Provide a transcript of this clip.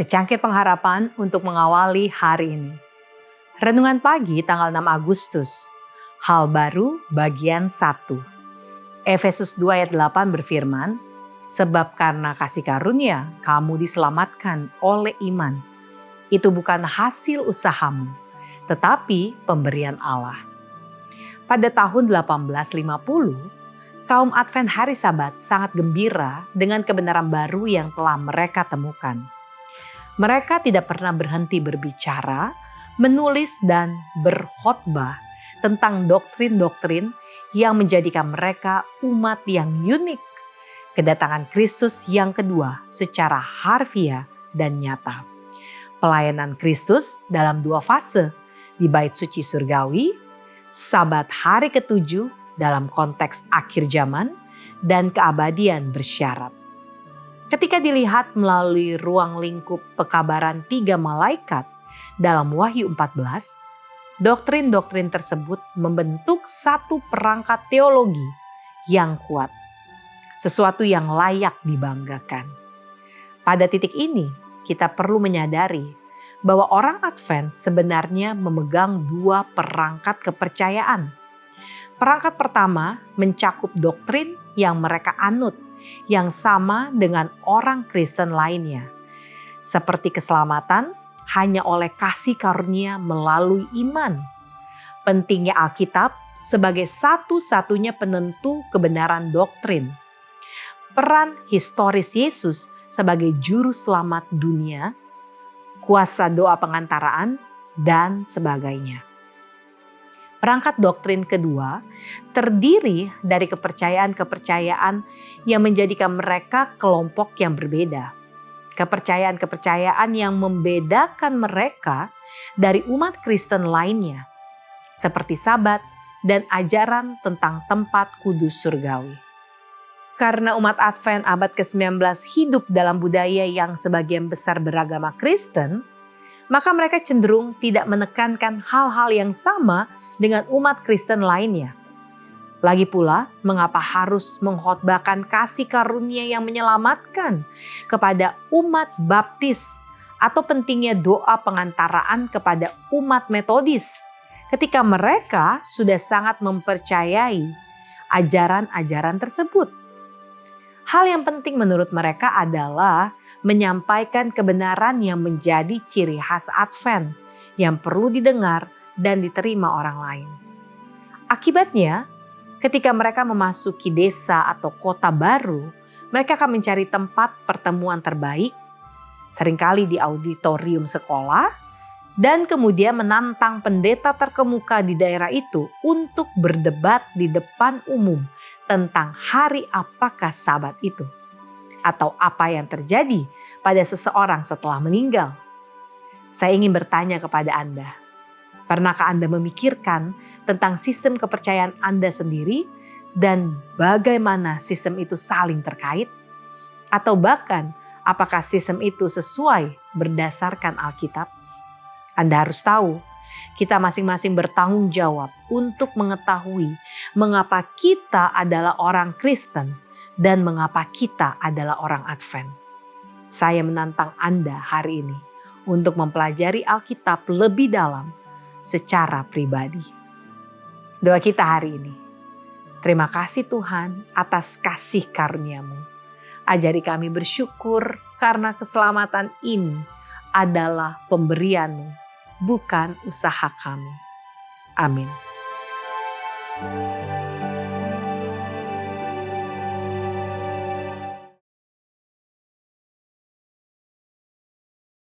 Secangkir pengharapan untuk mengawali hari ini. Renungan pagi tanggal 6 Agustus. Hal baru bagian 1. Efesus 2 ayat 8 berfirman, "Sebab karena kasih karunia kamu diselamatkan oleh iman. Itu bukan hasil usahamu, tetapi pemberian Allah." Pada tahun 1850, kaum Advent hari Sabat sangat gembira dengan kebenaran baru yang telah mereka temukan. Mereka tidak pernah berhenti berbicara, menulis dan berkhotbah tentang doktrin-doktrin yang menjadikan mereka umat yang unik. Kedatangan Kristus yang kedua secara harfiah dan nyata. Pelayanan Kristus dalam 2 fase, di bait suci surgawi, Sabat hari ke-7 dalam konteks akhir zaman, dan keabadian bersyarat. Ketika dilihat melalui ruang lingkup pekabaran 3 malaikat dalam Wahyu 14, doktrin-doktrin tersebut membentuk satu perangkat teologi yang kuat, sesuatu yang layak dibanggakan. Pada titik ini, kita perlu menyadari bahwa orang Advent sebenarnya memegang 2 perangkat kepercayaan. Perangkat pertama mencakup doktrin yang mereka anut, yang sama dengan orang Kristen lainnya. Seperti keselamatan hanya oleh kasih karunia melalui iman. Pentingnya Alkitab sebagai satu-satunya penentu kebenaran doktrin. Peran historis Yesus sebagai juru selamat dunia, kuasa doa pengantaraan, dan sebagainya. Perangkat doktrin kedua terdiri dari kepercayaan-kepercayaan yang menjadikan mereka kelompok yang berbeda. Kepercayaan-kepercayaan yang membedakan mereka dari umat Kristen lainnya, seperti Sabat dan ajaran tentang tempat kudus surgawi. Karena umat Advent abad ke-19 hidup dalam budaya yang sebagian besar beragama Kristen, maka mereka cenderung tidak menekankan hal-hal yang sama dengan umat Kristen lainnya. Lagi pula, mengapa harus mengkhotbahkan kasih karunia yang menyelamatkan kepada umat Baptis atau pentingnya doa pengantaraan kepada umat Metodis ketika mereka sudah sangat mempercayai ajaran-ajaran tersebut? Hal yang penting menurut mereka adalah menyampaikan kebenaran yang menjadi ciri khas Advent yang perlu didengar dan diterima orang lain. Akibatnya, ketika mereka memasuki desa atau kota baru, mereka akan mencari tempat pertemuan terbaik, seringkali di auditorium sekolah, dan kemudian menantang pendeta terkemuka di daerah itu untuk berdebat di depan umum tentang hari apakah Sabat itu, atau apa yang terjadi pada seseorang setelah meninggal. Saya ingin bertanya kepada Anda, pernahkah Anda memikirkan tentang sistem kepercayaan Anda sendiri dan bagaimana sistem itu saling terkait? Atau bahkan apakah sistem itu sesuai berdasarkan Alkitab? Anda harus tahu, kita masing-masing bertanggung jawab untuk mengetahui mengapa kita adalah orang Kristen dan mengapa kita adalah orang Advent. Saya menantang Anda hari ini untuk mempelajari Alkitab lebih dalam secara pribadi. Doa kita hari ini. Terima kasih Tuhan atas kasih karunia-Mu. Ajari kami bersyukur karena keselamatan ini adalah pemberian-Mu, bukan usaha kami. Amin.